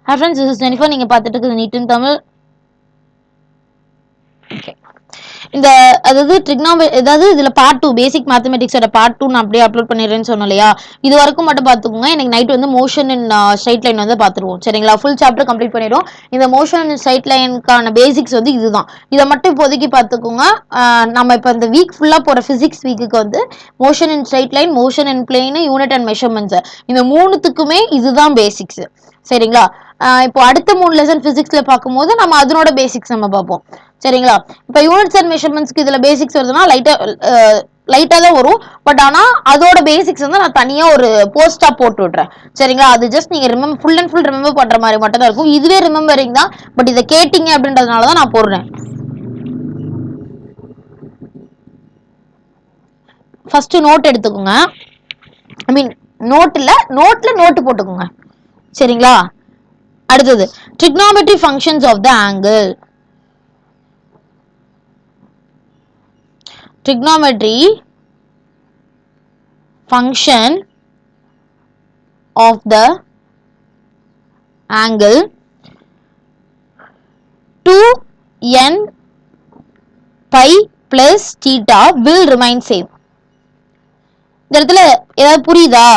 Hi friends, this is Jennifer. நீங்க பார்த்துட்டு இருக்குது நீட் இன் தமிழ். இந்த அதாவது அதாவது இதுல பார்ட் 2 பேசிக் மேத்தமெட்டிக்ஸோட பார்ட் 2 நான் அப்படியே அப்லோட் பண்ணிடுறேன்னு சொன்னேன் இல்லையா. இது வரைக்கும் மட்டும் பார்த்துக்கோங்க. எனக்கு நைட் வந்து மோஷன் இன் ஸ்ட்ரைட் லைன் வந்து பார்த்துருவோம். சரிங்களா, ஃபுல் சாப்டர் கம்ப்ளீட் பண்ணிடுவோம். இந்த மோஷன் இன் ஸ்ட்ரைட் லைனுக்கான பேசிக்ஸ் வந்து இதுதான். இதை மட்டும் இப்போதைக்கு பார்த்துக்கோங்க. நம்ம இப்போ இந்த வீக் ஃபுல்லாக போகிற ஃபிசிக்ஸ் வீக்குக்கு வந்து motion in straight line, motion in plane, unit and measurements, இந்த மூணுத்துக்குமே இதுதான் பேசிக்ஸ். சரிங்களா, இப்போ அடுத்த 3 லெசன் பிசிக்ஸ்ல பார்க்கும்போது நம்ம அதனோட பேசிக்ஸ் நம்ம பார்ப்போம். சரிங்களா, இப்போ யூனிட்ஸ் அண்ட் மெஷர்மெண்ட்ஸ்க்கு இதுல பேசிக்ஸ் வருதுன்னா லைட்டா தான் வரும். பட் ஆனா அதோட பேசிக்ஸ் வந்து நான் தனியா ஒரு போஸ்டா போட்டு விடுறேன். சரிங்களா, அது ஜஸ்ட் நீங்க ஃபுல் அண்ட் ஃபுல் ரிமெம்பர் பண்ற மாதிரி மட்டும் தான் இருக்கும். இதுவே ரிமெம்பரிங் தான், பட் இதை கேட்டீங்க அப்படின்றதுனால தான் நான் போடுறேன். ஃபர்ஸ்ட் நோட் எடுத்துக்கோங்க. ஐ மீன் நோட்ல நோட்டு போட்டுக்கோங்க. சரிங்களா, அடுத்தது trigonometry functions of the angle. Trigonometry function of the angle 2n pi plus theta will remain same. இந்த இடத்துல ஏதாவது புரியுதா?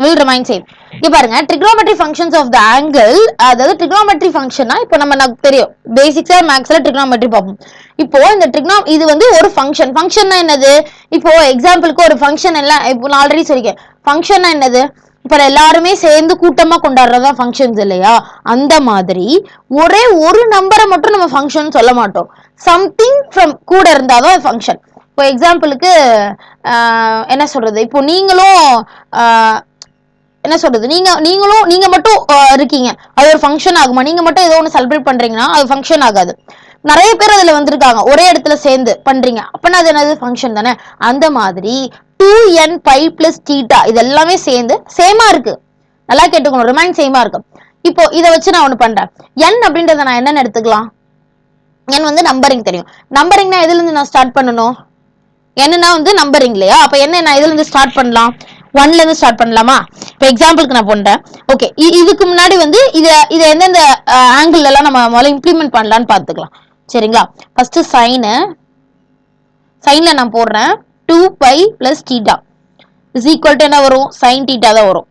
will remain same. இங்க பாருங்க, trigonometry functions of the angle, அதாவது trigonometry functionனா இப்போ நமக்கு தெரியும் பேசிக்ஸா மேக்ஸ்ல trigonometry பார்ப்போம். இப்போ இந்த இது வந்து ஒரு ஃபங்க்ஷன்னா என்னது? இப்போ எக்ஸாம்பிளுக்கு ஒரு ஃபங்க்ஷன் எல்லாம் இப்போ நான் ஆல்ரெடி சொல்லிருக்கேன். ஃபங்க்ஷன்னா என்னது? இப்போ எல்லாருமே சேர்ந்து கூட்டமா கொண்டாடுறதா ஃபங்க்ஷன்ஸ் இல்லையா? அந்த மாதிரி ஒரே ஒரு நம்பரை மட்டும் நம்ம ஃபங்க்ஷன் சொல்ல மாட்டோம். சம்திங் ஃப்ரம் கூட இருந்தாதான் ஃபங்க்ஷன். இப்போ எக்ஸாம்பிளுக்கு என்ன சொல்றது, இப்போ நீங்களும் என்ன சொல்றது, நீங்க மட்டும் இருக்கீங்க, அது ஒரு ஃபங்க்ஷன் ஆகுமா? நீங்க மட்டும் ஏதோ ஒன்று செலிப்ரேட் பண்றீங்கன்னா அது ஃபங்க்ஷன் ஆகாது. நிறைய பேர் அதுல வந்திருக்காங்க, ஒரே இடத்துல சேர்ந்து பண்றீங்க, அப்பனா அது என்னது? ஃபங்க்ஷன் தானே. அந்த மாதிரி 2n pi plus theta இது எல்லாமே சேர்ந்து சேமா இருக்கு. நல்லா கேட்டுக்கணும், ரிமைன் சேமா இருக்கு. இப்போ இதை வச்சு நான் ஒண்ணு பண்றேன். n அப்படின்றத நான் என்னன்னு எடுத்துக்கலாம்? n வந்து நம்பரிங் தெரியும். நம்பரிங்னா எதுல இருந்து நான் ஸ்டார்ட் பண்ணணும்? என்னன்னா வந்து நம்பரிங் இல்லையா? அப்ப என்ன நான் இதுல இருந்து ஸ்டார்ட் பண்ணலாம்? 1ல இருந்து ஸ்டார்ட் பண்ணலாமா? இப்போ எக்ஸாம்பிளுக்கு நான் பண்றேன். ஓகே, இதுக்கு முன்னாடி வந்து இதை எந்தெந்த ஆங்கிள் எல்லாம் நம்ம முதல்ல இம்ப்ளிமெண்ட் பண்ணலாம்னு பார்த்துக்கலாம். சரிங்களா, ஃபர்ஸ்ட் சைன்ல நான் போடுறேன் 2 pi plus theta is equal to என்ன வரும்? sin theta தான் வரும்.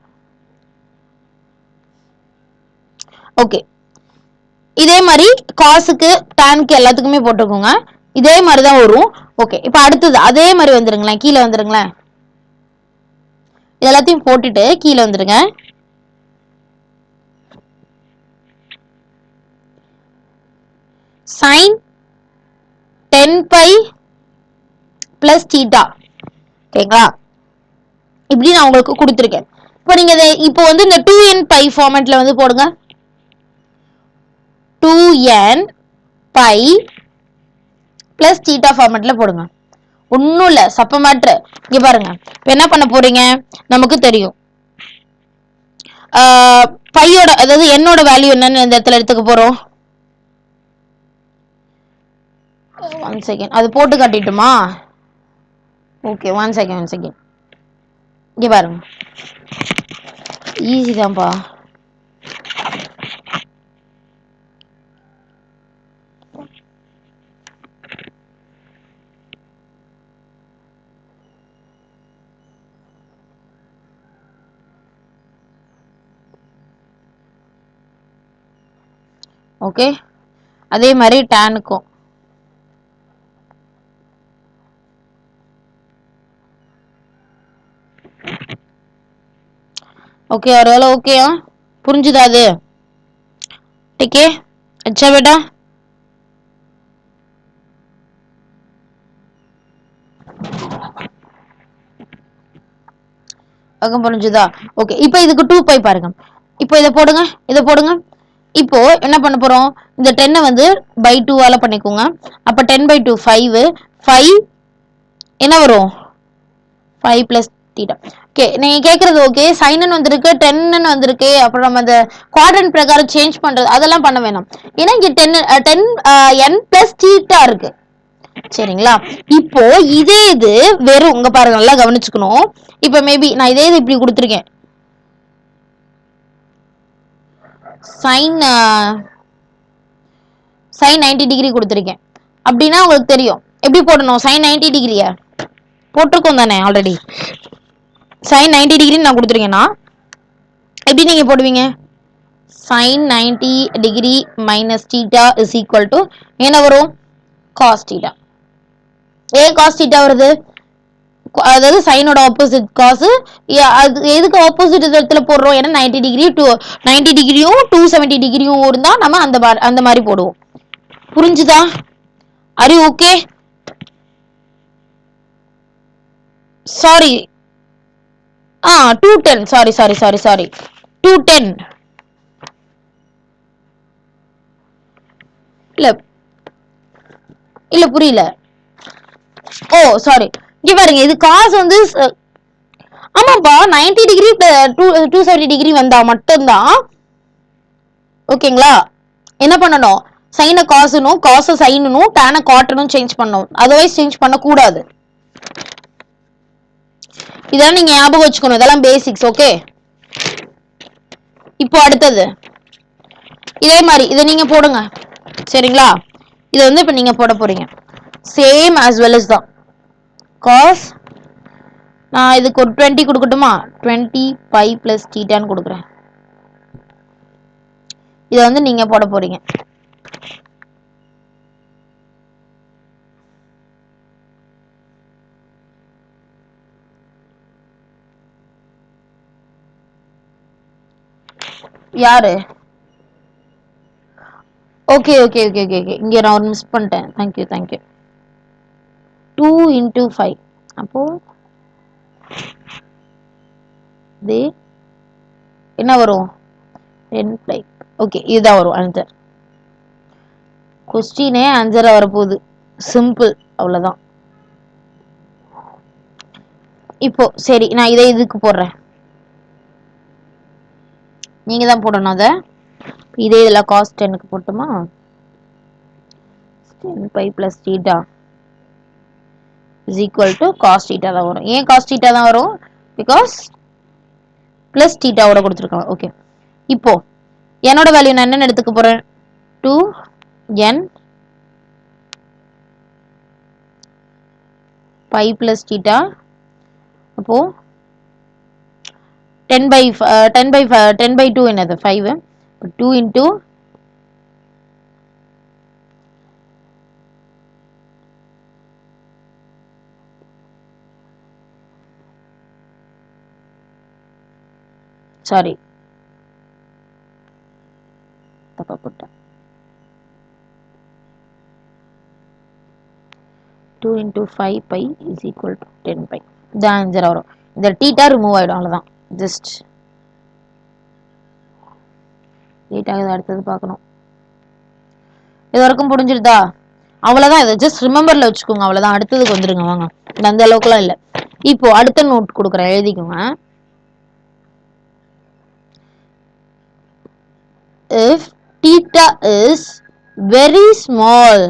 ஓகே, இதே மாதிரி காசுக்கு டானுக்கு எல்லாத்துக்குமே போட்டுக்கோங்க. இதே மாதிரி தான் வரும். ஓகே, இப்போ அடுத்தது அதே மாதிரி வந்துருங்களேன், கீழே வந்துருங்களேன். எல்லாத்தையும் போட்டுட்டு கீழே வந்துருங்க. sin 10 pi plus theta. ஓகேங்களா, இப்படி நான் உங்களுக்கு கொடுத்துருக்கேன். இப்போ நீங்க இப்போ வந்து இந்த 2n pi ஃபார்மேட்ல வந்து போடுங்க. 2n pi plus theta ஃபார்மேட்ல போடுங்க. ஒன்னும் இல்ல, சப்ப மேட்ரு. இங்க பாருங்க, என்ன பண்ண போறீங்க? நமக்கு தெரியும் பையோட அதாவது என்னோட வேல்யூ என்னன்னு இந்த இடத்துல எடுத்துக்க போறோம். 1 செகண்ட், அது போட்டு காட்டிட்டுமா? Okay, 1 second. இங்க பாருங்க, ஈஸி தான்ப்பா. ஓகே, அதே மாதிரி டானுக்கும். ஓகே, ஒருவேளை ஓகேயா? புரிஞ்சுதா அது? ஓகே, அச்சா பேட்டா. புரிஞ்சுதா? ஓகே, இப்போ இதுக்கு 2 pi பாருங்க. இப்போ இதை போடுங்க. இப்போ என்ன பண்ண போறோம்? இந்த 10 வந்து by 2ஆல பண்ணிக்கோங்க. அப்ப 10 by 2 5 என்ன வரும்? 5 plus theta. ஓகே, நீங்க கேக்குறது ஓகே. சைன் வந்திருக்கு, 10 வந்திருக்கு. அப்புறம் நம்ம அந்த குவாட்ரண்ட் பிரகாரம் சேஞ்ச் பண்றது அதெல்லாம் பண்ண வேணாம். ஏன்னா இங்க 10n plus theta இருக்கு. சரிங்களா, இப்போ இதே இது வெறும் உங்க பாருங்க, நல்லா கவனிச்சுக்கணும். இப்ப மேபி நான் இதே இது இப்படி கொடுத்துருக்கேன். sin sin 90 டிகிரி கொடுத்துருக்கேன் அப்படின்னா உங்களுக்கு தெரியும் எப்படி போடணும். sin 90 டிகிரியா போட்டிருக்கோம் தானே ஆல்ரெடி. sin 90 டிகிரி நான் கொடுத்துருக்கேன்னா எப்படி நீங்க போடுவீங்க. sin 90 degree minus theta is equal to என்ன வரும், cos தீட்டா. ஏன் cos தீட்டா வருது, அதாவது சைனோட ஆப்போசிட் காசு. அது எதுக்கு ஆப்போசிட் இடத்துல போடுறோம், ஏன்னா 90 டிகிரி 90 டிகிரியும் 270 டிகிரியும் இருந்தா நம்ம அந்த மாதிரி போடுவோம். புரிஞ்சுதா? Are you okay? Sorry 210 sorry 210 இல்ல புரியல. ஓ சாரி, இங்க பாருங்க இது காசு வந்து ஆமாப்பா 90 டிகிரி 270 டிகிரி வந்தா மட்டும்தான் ஓகேங்களா. என்ன பண்ணணும், சைனை காசுனும் காசை சைனும் டேனை காட்டணும் சேஞ்ச் பண்ணணும். அதர்வைஸ் சேஞ்ச் பண்ணக்கூடாது. இதெல்லாம் நீங்க ஞாபகம் வச்சுக்கணும், இதெல்லாம் பேசிக்ஸ். ஓகே, இப்போ அடுத்தது இதே மாதிரி இதை நீங்க போடுங்க சரிங்களா. இதை வந்து இப்ப நீங்க போட போறீங்க சேம் as well as தான் cos. நான் இதுக்கு ஒரு 20 கொடுக்கட்டுமா, 20 பை பிளஸ் தீட்டான்னு கொடுக்குறேன். இதை வந்து நீங்க போட போறீங்க. யாரு? Okay okay okay okay okay, இங்க நான் ஒரு மிஸ் பண்ணிட்டேன். தேங்க்யூ 2 into 5 அப்போ என்ன வரும், 10 ஓகே இதுதான் வரும் ஆன்சர். கொஸ்டினே ஆன்சரா வரப்போகுது, சிம்பிள் அவ்வளவுதான். இப்போ சரி, நான் இதை இதுக்கு போடுறேன், நீங்க தான் போடணும் அதை. இதே இதில் காஸ் 10க்கு போட்டுமா, 10 pi plus theta is equal to cos theta தான் வரும். ஏன் காஸ் தீட்டா தான் வரும், பிகாஸ் பிளஸ் தீட்டாவோட கொடுத்துருக்காங்க. ஓகே, இப்போ என்னோட வேல்யூ நான் என்னன்னு எடுத்துக்க போறேன், 2n பை பிளஸ் தீட்டா. அப்போ 10 by 2 என்னது 5. 2 into சாரி தப்பா போட்டேன், 2 into 5 pi is equal to 10 pi. இந்த ஆன்சர் வரும். இந்த தீட்டா ரிமூவ் ஆயிடும், அவ்வளவுதான். ஜஸ்ட் தீட்டா அடுத்தது பார்க்கணும். இது வரைக்கும் புரிஞ்சிருதா? அவ்வளவுதான். இதை ஜஸ்ட் ரிமெம்பர்ல வச்சுக்கோங்க, அவ்வளவுதான். அடுத்ததுக்கு வந்துருங்க வாங்க, அந்த அளவுக்குலாம் இல்லை. இப்போ அடுத்த நோட் கொடுக்குறேன், எழுதிக்கோங்க. if theta is very small,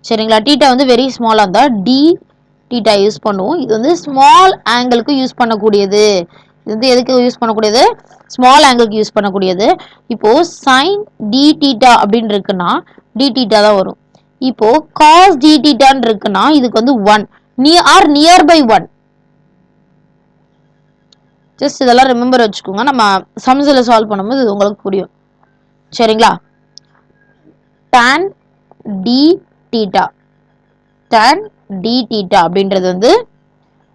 சரிங்களா, தீட்டா வந்து வெரி ஸ்மாலா இருந்தா டி தீட்டா யூஸ் பண்ணுவோம். இது வந்து ஸ்மால் ஆங்கிளுக்கு யூஸ் பண்ணக்கூடியது. இது வந்து எதுக்கு யூஸ் பண்ணக்கூடியது, ஸ்மால் ஆங்கிளுக்கு யூஸ் பண்ணக்கூடியது. இப்போ சைன் டி தீட்டா அப்படின்னு இருக்குன்னா டி தீட்டா தான் வரும். இப்போ காஸ் டி தீட்டான்னு இருக்குன்னா இதுக்கு வந்து 1 நியர் பை 1. ஜஸ்ட் இதெல்லாம் ரிமெம்பர் வச்சுக்கோங்க, நம்ம சம்ஸ்ல சால்வ் பண்ணும்போது இது உங்களுக்கு புரியும் சரிங்களா. tan d theta, tan d theta அப்படின்றது வந்து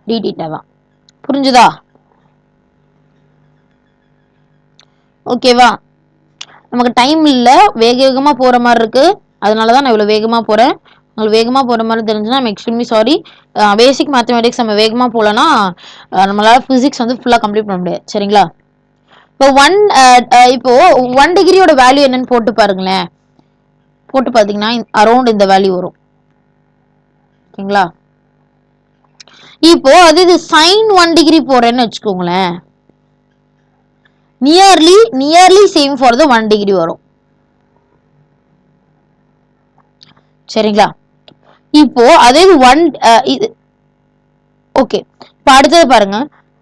d தீட்டா தான். புரிஞ்சுதா? ஓகேவா? நமக்கு டைம் இல்லை, வேக வேகமாக போகிற மாதிரி இருக்கு, அதனால தான் நான் இவ்வளோ வேகமாக போகிறேன். உங்களுக்கு வேகமாக போகிற மாதிரி தெரிஞ்சுன்னா I'm extremely sorry. Basic mathematics நம்ம வேகமாக போகலன்னா நம்மளால ஃபிசிக்ஸ் வந்து ஃபுல்லாக கம்ப்ளீட் பண்ண முடியாது சரிங்களா. இப்போ 1 டிகிரியோட வேல்யூ என்னன்னு போட்டு பாருங்களேன். போட்டு பார்த்தீங்கன்னா அரௌண்ட் இந்த வேல்யூ வரும் ஓகேங்களா. இப்போ அது இது சைன் 1 டிகிரி போறேன்னு வச்சுக்கோங்களேன், nearly same for the 1 degree வரும் சரிங்களா. இப்போ அதே 1 ஓகே. இப்போ அடுத்தது பாருங்க,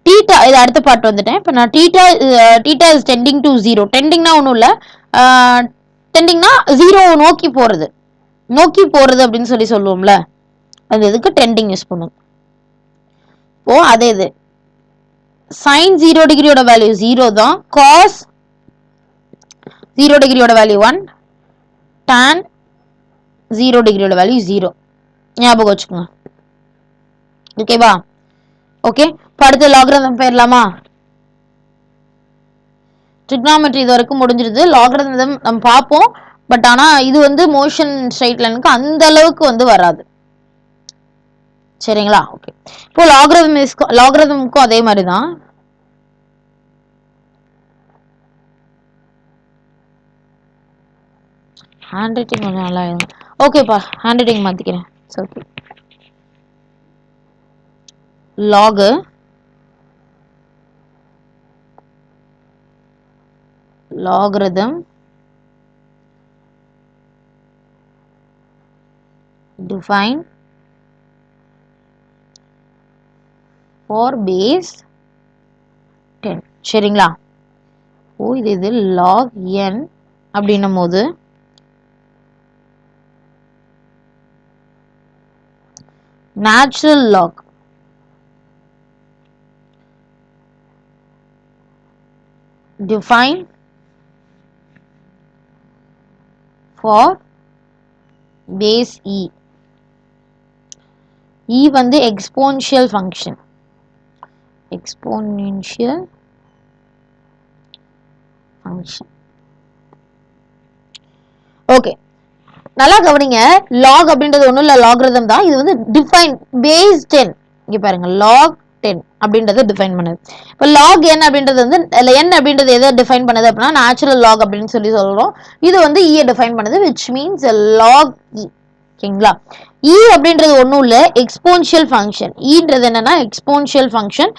t தீட்டா இது அடுத்த பார்ட் வந்துட்டேன். இப்போ நான் தீட்டா இஸ் டெண்டிங் டு 0. டெண்டிங்னா ஒன்றும் இல்லை, டெண்டிங்னா 0 நோக்கி போறது அப்படின்னு சொல்லி சொல்லுவோம்ல, அது எதுக்கு டெண்டிங் யூஸ் பண்ணும். ஓ அதே இது sin 0 டிகிரியோட வேல்யூ 0 தான், cos 0 டிகிரியோட வேல்யூ 1, tan 0 டிகிரியோட வேல்யூ 0. ஞாபகம் வச்சுக்கோங்க. ஓகேவா? ஓகே, இப்போ அடுத்து லாகரிதம் போயிடலாமா? ட்ரிக்னாமெட்ரி இது வரைக்கும் முடிஞ்சிருது. லாகரிதம் நம்ம பார்ப்போம், பட் ஆனா இது வந்து மோஷன் ஸ்ட்ரைட் லைனுக்கு அந்த அளவுக்கு வந்து வராது. சரிங்களா? ஓகே, இப்போ லாகரிதமுக்கும் அதே மாதிரி தான். ஹேண்ட் ரைட்டிங் கொஞ்சம் நல்லா இருக்கும். ஓகேப்பா, ஹேண்ட் ரைட்டிங் மாத்திக்கிறேன். Okay, logarithm define for base 10. சரிங்களா? ஓ இது log n அப்படின்னும் போது natural log define for base e. e வந்து exponential function. ஓகே, நல்லா கவனிங்க. log அப்படின்றது ஒண்ணும் இல்ல, லாகரிதம் தான். இது வந்து டிஃபைன் பேஸ் 10. இங்க பாருங்க, log 10 அப்படின்றத டிஃபைன் பண்ணுது. இப்போ log n அப்படின்றது வந்து n அப்படின்றது எதை டிஃபைன் பண்ணுது அப்படின்னா நேச்சுரல் லாக் அப்படின்னு சொல்லி சொல்றோம். இது வந்து e டிஃபைன் பண்ணுது, which means log e. ஓகேங்களா? e அப்படின்றது ஒண்ணும் இல்ல, எக்ஸ்போனன்ஷியல் ஃபங்க்ஷன். ஈன்றது என்னன்னா எக்ஸ்போனன்ஷியல் ஃபங்க்ஷன்.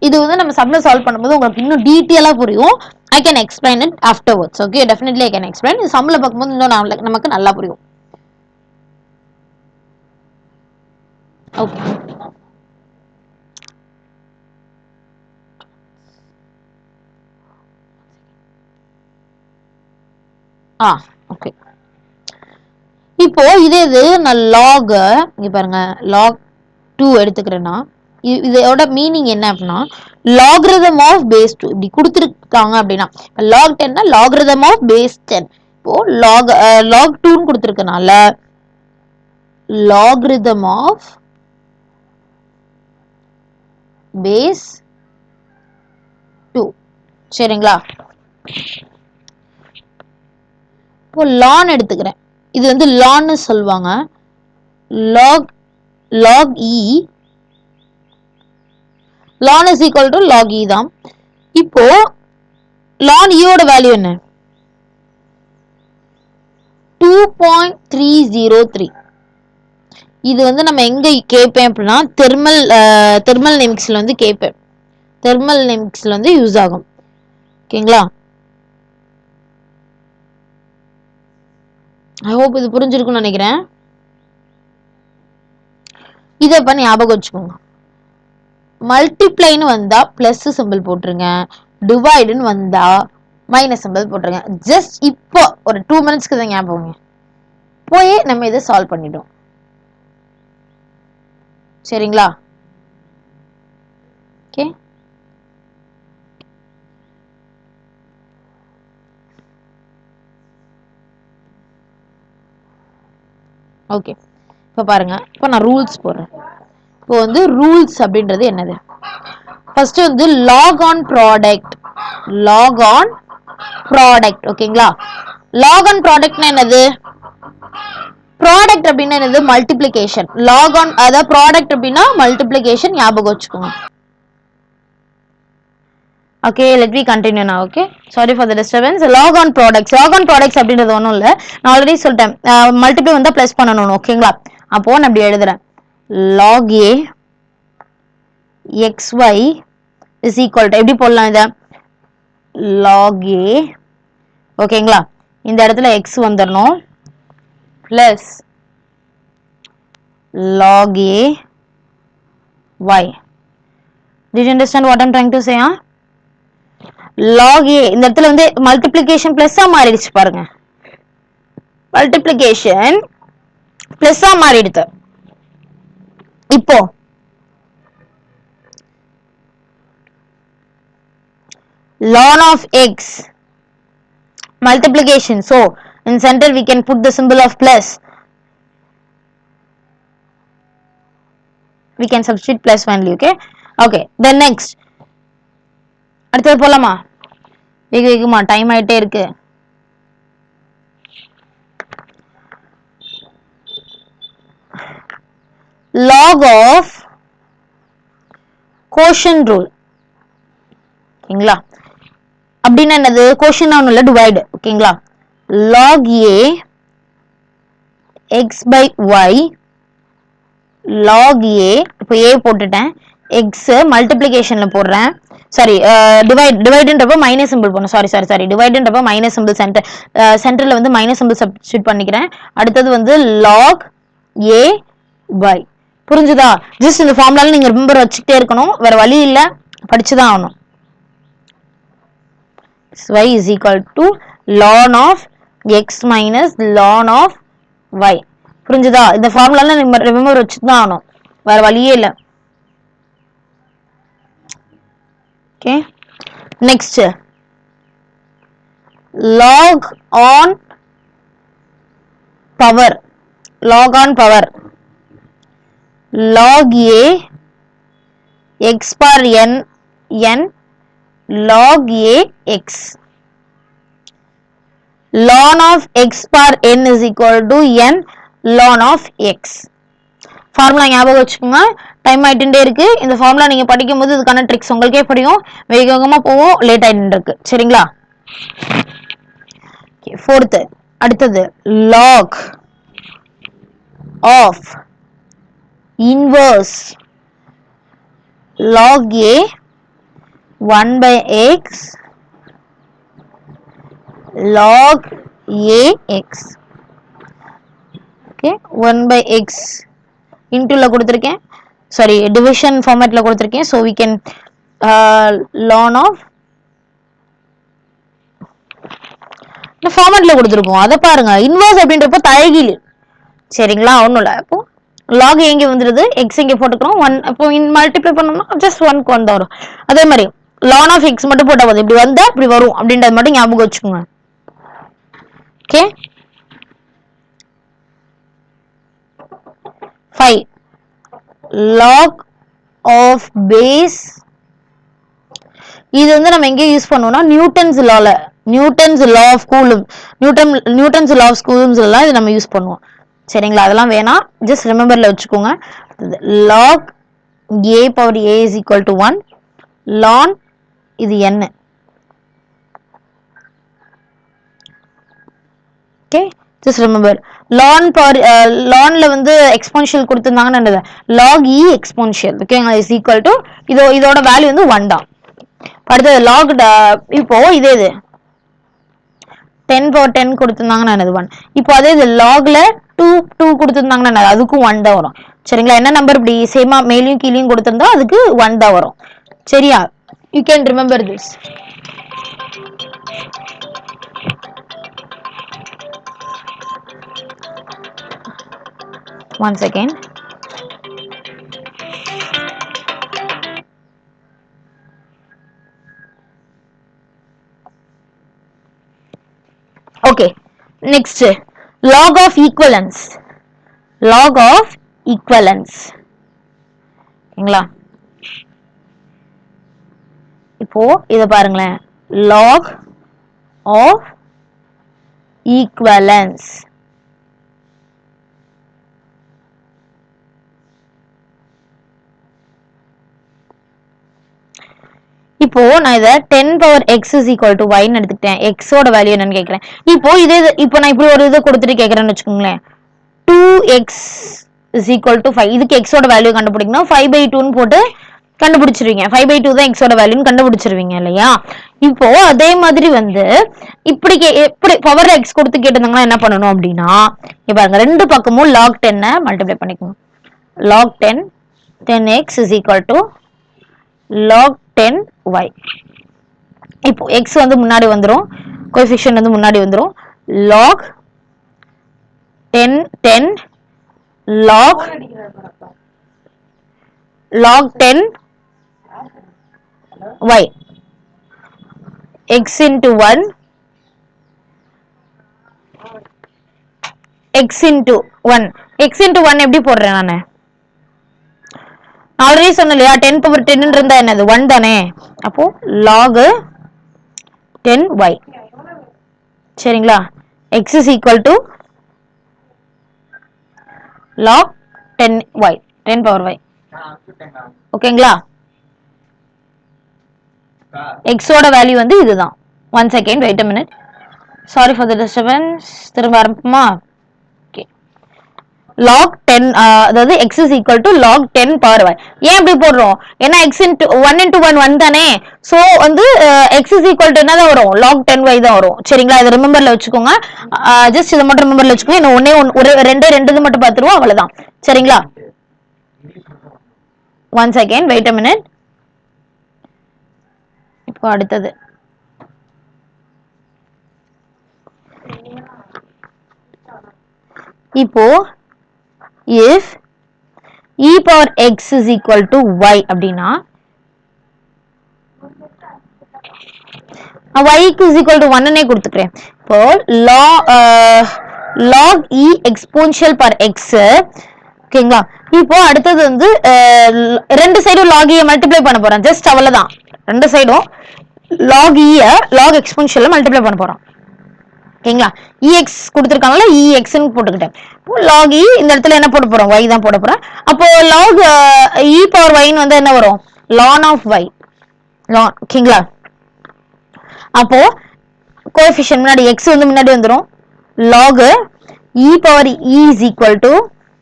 இது வந்து நம்ம சம்ல சால்வ் பண்ணும்போது உங்களுக்கு இன்னும் டீட்டெயிலா புரியும். I can explain it afterwards. Okay, definitely I can explain. இது சம்ல பார்க்கும்போது இன்னும் நமக்கு நல்லா புரியும். Okay, okay. இப்போ இது நான் log இங்க பாருங்க, log 2 எடுத்துக்கிறேன்னா இதோட மீனிங் என்ன அப்படின்னா லாகரிதம் ஆஃப் பேஸ் 2 இப்படி கொடுத்துருக்காங்க அப்படின்னா log 10 லாகரிதம் ஆஃப் பேஸ் 10. இப்போ log 2 கொடுத்துருக்கனால லாகரிதம் ஆஃப் பேஸ் 2. சரிங்களா? இப்போ லான் எடுத்துக்கிறேன். இது வந்து லான்னு சொல்லுவாங்க. log e ln is equal to log e தான். இப்போ ln e ஓட வேல்யூ என்ன? 2.303. இது வந்து நம்ம எங்க கேட்பேன் அப்படின்னா தெர்மல் நெமிக்ஸ்ல வந்து கேட்பேன். தெர்மல் நெமிக்ஸ்ல வந்து யூஸ் ஆகும். ஓகேங்களா? ஐ ஹோப் இது புரிஞ்சிருக்கும்னு நினைக்கிறேன். இதை இப்ப ஞாபகம் வச்சுக்கோங்க. மல்டிப்ளைன்னு வந்தா பிளஸ் சிம்பிள் போட்டுருங்க, டிவைடுன்னு வந்தா மைனஸ் சிம்பிள் போட்டுருங்க. ஜஸ்ட் இப்போ ஒரு 2 மினிட்ஸ்க்கு தான் ஞாபகம் போய் நம்ம இதை சால்வ் பண்ணிட்டோம். சரிங்களா? Okay, okay. இப்போ பாருங்க, இப்போ நான் ரூல்ஸ் போடுறேன். இப்போ வந்து ரூல்ஸ் அப்படின்றது என்னது? ஃபர்ஸ்ட் வந்து லாக் ஆன் ப்ராடக்ட். ஓகேங்களா? லாக் ஆன் ப்ராடக்ட்னா என்னது? ப்ராடக்ட் அப்படின்னா என்னது? மல்டிப்ளிகேஷன். லாக் ஆன் அதாவது ப்ராடக்ட் அப்படின்னா மல்டிப்ளிகேஷன். ஞாபகம் வச்சுக்கோங்க. Okay, let me continue now. Okay, sorry for the disturbance. log on products அப்படின்றது ஒன்றும் இல்லை, நான் ஆல்ரெடி சொல்லிட்டேன். மல்டிபிள் வந்தால் ப்ளஸ் பண்ணணும். ஓகேங்களா? அப்போ நான் அப்படி எழுதுறேன், log a xy is equal to எப்படி போடலாம் இதை? log a, ஓகேங்களா? இந்த இடத்துல x வந்துடணும், plus log a y. Did you understand what I'm trying to say? Log a இந்த இடத்துல வந்து மல்டிப்ளிகேஷன் பிளஸ்ஸா மாறிடுச்சு பாருங்க. மல்டிப்ளிகேஷன் பிளஸ்ஸா மாறிடுது. இப்போ ln of x multiplication, so in center we can put the symbol of plus, we can substitute plus only. Okay then next அடுத்து போலாமா? வேகமா டைம் ஆயிட்டே இருக்கு. log of quotient rule. ஓகேங்களா? அப்படின்னா என்னது? quotient ஒண்ணும் இல்ல, divide. ஓகேங்களா? log a x by y log a, இப்போ a போட்டுட்டேன், x மல்டிப்ளிகேஷன்ல போடுறேன், சாரி டிவைடுன்றப்ப மைனஸ் சிம்பிள் போடணும், சாரி டிவைடுன்றப்ப மைனஸ் சிம்பிள் சென்டர்ல வந்து மைனஸ் சிம்பிள் சப்ஸ்டிட்யூட் பண்ணிக்கிறேன். அடுத்தது வந்து log a by, புரிஞ்சுதா? ஜஸ்ட் இந்த ஃபார்முலால நீங்க ரிமெம்பர் வச்சுக்கிட்டே இருக்கணும், வேற வழி இல்ல, படிச்சுதான் ஆகணும். y is equal to ln of x minus ln of y. புரிஞ்சுதா? இந்த ஃபார்முலால நீங்க ரிமெம்பர் வச்சுதான் ஆகணும், வேற வழியே இல்ல. Okay next log on power. log on power log a x power n n log a x. ln of x power n is equal to n ln of x. Formula ஞாபகம் வச்சுக்கோங்க, time ஆயிட்டே இருக்கு. இந்த formula நீங்க படிக்கும் போது இதுக்கான tricks உங்களுக்கே புரியும், வேகமா போவோம், லேட் ஆயிட்டு இருக்கு. சரிங்களா? ஃபோர்த் அடுத்தது log of inverse log a 1 by x log a x. okay 1 by x into ல கொடுத்திருக்கேன், சாரி டிவிஷன் ஃபார்மேட்ல கொடுத்திருக்கேன். so we can ln of இந்த ஃபார்மேட்ல கொடுத்திருக்கோம், அத பாருங்க. இன்வர்ஸ் அப்படின்றப்ப தலைகீழ். சரிங்களா? ஒண்ணும் இல்ல, அப்போ log எங்க வந்துருது, x எங்க போட்டுக்கிறோம், 1. அப்போ மல்டிப்ளை பண்ணோம்னா ஜஸ்ட் 1 கொண்டு வரும். அதே மாதிரி ln of x மட்டும் போட்டா போதும், இப்படி வந்தா இப்படி வரும் அப்படின்றது மட்டும் ஞாபகம் வச்சுக்கோங்க. Okay 5 log of base. இது வந்து நம்ம எங்க யூஸ் பண்ணுவோம்னா நியூட்டன்ஸ் லால, Newton's law of Coulomb, Newton's law of Coulomb's எல்லாம் இது நம்ம யூஸ் பண்ணுவோம். சரிங்களா? அதெல்லாம் வேணாம், ஜஸ்ட் ரிமெம்பர்ல வச்சுக்கோங்க. log a power a is equal to 1 ln இது n. Okay just remember ln power lnல வந்து எக்ஸ்போனன்ஷியல் கொடுத்திருந்தாங்கன்னா என்னது log e எக்ஸ்போனன்ஷியல். ஓகேங்களா? இஸ் ஈக்குவல் டு இதோட வேல்யூ வந்து 1 தான். அடுத்தது log, இப்போ இதே இது 10 power 10 கொடுத்திருந்தாங்கன்னா என்னது 1. இப்போ அதே இது logல 2 கொடுத்திருந்தாங்கன்னா அதுக்கும் 1 தான் வரும். சரிங்களா? என்ன நம்பர் இப்படி சேமா மேலையும் கீழையும் கொடுத்திருந்தா அதுக்கு 1 தான் வரும். சரியா? you can remember this. one second. okay next log of equivalence. log of equivalence. ஓகேங்களா? இப்போ இத பாருங்களேன், log of equivalence. இப்போ நான் இத 10 power x is equal to y ன்னு எடுத்துக்கிட்டேன். x ஓட வேல்யூ என்னன்னு கேக்குறேன். இப்போ இப்போ நான் இப்படி ஒரு இத கொடுத்துட்டு கேக்குறேன்னு வெச்சுக்கோங்களேன், 2x is equal to 5. இதுக்கு x ஓட வேல்யூ கண்டுபிடிக்கணும், 5/2 ன்னு போட்டு கண்டுபிடிச்சிருவீங்க. 5/2 தான் x ஓட வேல்யூன்னு கண்டுபிடிச்சிருவீங்க இல்லையா? இப்போ அதே மாதிரி வந்து இப்படி எப்படி பவர்ல x கொடுத்து கேட்டிருந்தாங்கன்னா என்ன பண்ணணும் அப்படின்னா, இங்க பாருங்க, ரெண்டு பக்கமும் log 10 மல்டிப்ளை பண்ணிக்கணும். log 10 10x is equal to log 10y. இப்போ x வந்து முன்னாடி வந்துரும், கோஎஃபிஷியன்ட் வந்து முன்னாடி வந்துரும். log 10 log 10 y x into 1 x into 1 x into 1 எப்படி போடுறேன் நானு? ஆல்ரெடி சொன்னேன் இல்லையா, 10 power 10 இருந்தா என்னது 1 தானே. அப்போ log 10y. சரிங்களா? x is equal to log 10y, 10 power y. ஓகேங்களா? x ஓட வேல்யூ வந்து இதுதான். 1 second, wait a minute. Sorry for the disturbance. திரும்ப ஆரம்பிப்போமா? log 10 அதாவது x is equal to log 10 power y. ஏன் இப்படி போடுறோம்? ஏன்னா x into 1 into 1 1 தானே. சோ வந்து x is equal to என்னதான் வரும்? log 10y தான் வரும். சரிங்களா? இத ரிமெம்பர்ல வச்சுக்கோங்க. ஜஸ்ட் இத மட்டும் ரிமெம்பர்ல வச்சுக்கோங்க. இன்னும் ஒரே ரெண்டு இது மட்டும் பாத்துருவோம், அவ்வளவுதான். சரிங்களா? 1 second, wait a minute. இப்போ அடுத்தது இப்போ if e power x is equal to y அப்படின்னா y is equal to 1 னே கொடுத்துக்கிறேன். இப்போ log e exponential per x. ஓகேங்களா? இப்போ அடுத்தது வந்து ரெண்டு சைடும் log e மல்டிப்ளை பண்ண போறேன். ஜஸ்ட் அவ்வளவுதான். ரெண்டு சைடும் log e log exponential multiply பண்ண போறோம். ஓகேங்களா? ex கொடுத்திருக்காங்கல, ex ன்னு போட்டுக்கிட்டேன். log e இந்த இடத்துல என்ன போட போறோம்? y தான் போட போறேன். அப்போ log e power y ன்னு வந்து என்ன வரும்? ln of y. ln, ஓகேங்களா? அப்போ கோஎஃபிஷியன்ட் முன்னாடி x வந்து முன்னாடி வந்துரும். log e power e is equal to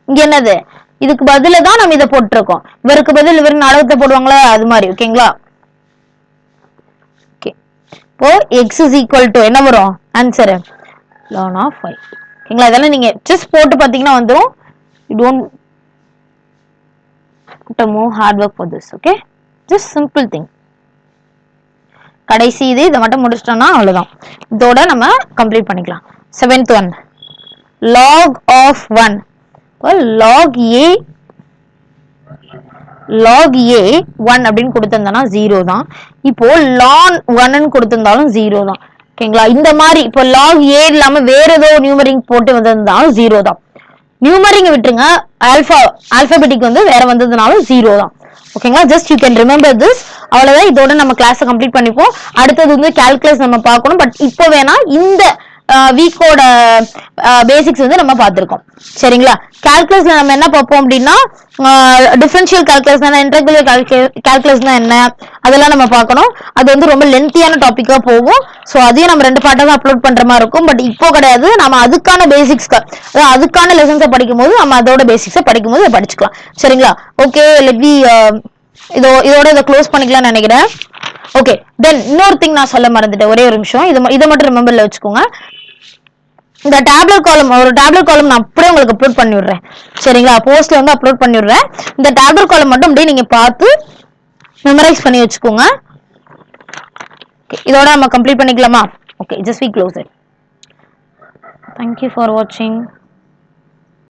இங்க என்னது? இதுக்கு பதிலா தான் நம்ம இத போட்டுருக்கோம். இவருக்கு பதில் இவருக்கு நாடகத்தை போடுவாங்களா, அது மாதிரி. ஓகேங்களா? ஓகே. இப்போ x is equal to என்ன வரும்? Answer ln of y. ஓகேங்களா? இதெல்லாம் நீங்க ஜஸ்ட் போட்டு பாத்தீங்கன்னா வந்துரும். You don't have to move hard work for this. Okay? Just simple thing. கடைசி இது இத மட்டும் முடிச்சிட்டோம்னா அவ்வளவுதான். இதோட நம்ம கம்ப்ளீட் பண்ணிக்கலாம். 7th one log of 1. log a 1 அப்படின்னு கொடுத்திருந்தா 0 தான். இப்போ ln 1 ன்னு கொடுத்திருந்தாலும் 0 தான். ஓகேங்களா? இந்த மாதிரி இப்போ log a இல்லாம வேற ஏதோ நியூமரிங் போட்டு வந்திருந்தாலும் 0 தான். நியூமரிங் விட்டுருங்க, ஆல்பாபெட்டிக் வந்து வேற வந்ததுனாலும் 0 தான். ஓகேங்களா? Just you can remember this. அவ்வளவுதான். இதோட நம்ம கிளாஸை கம்ப்ளீட் பண்ணிப்போம். அடுத்தது வந்து கால்குலஸ் நம்ம பார்க்கணும். பட் இப்போ வேணா இந்த வீக்கோட பேசிக்ஸ் வந்து நம்ம பார்த்திருக்கோம். சரிங்களா? கால்குலஸ்ல நம்ம என்ன பார்ப்போம் அப்படின்னா டிஃபரன்ஷியல் கால்குலஸ் என்ன, இன்டெகிரல் கால்குலஸ்னா என்ன, அதெல்லாம் நம்ம பார்க்கணும். அது வந்து ரொம்ப லென்த்தியான டாபிக்கா போகும். ஸோ அதையும் நம்ம 2 பார்ட்டா தான் அப்லோட் பண்ற மாதிரி இருக்கும். பட் இப்போ கிடையாது. நம்ம அதுக்கான பேசிக்ஸ்க்கு, அதுக்கான லெசன்ஸை படிக்கும் போது நம்ம அதோட பேசிக்ஸை படிக்கும் போது படிச்சுக்கலாம். சரிங்களா? ஓகே, லெட் வி இதோட இதை க்ளோஸ் பண்ணிக்கலாம்னு நினைக்கிறேன். ஓகே, தென் இன்னொரு திங் நான் சொல்ல மறந்துட்டேன். ஒரே ஒரு நிமிஷம். இதை மட்டும் ரிமெம்பர்ல வச்சுக்கோங்க. இந்த டேப்லெட் காலம், ஒரு டேப்லெட் காலம் நான் அப்படியே உங்களுக்கு அப்லோட் பண்ணி விடுறேன். சரிங்களா? போஸ்ட்ல வந்து அப்லோட் பண்ணி விடுறேன். இந்த டேப்லெட் காலம் மட்டும் அப்படியே நீங்க பார்த்து மெமரைஸ் பண்ணி வச்சுக்கோங்க. இதோட நம்ம கம்ப்ளீட் பண்ணிக்கலாமா? Okay, just we close it. Thank you for watching.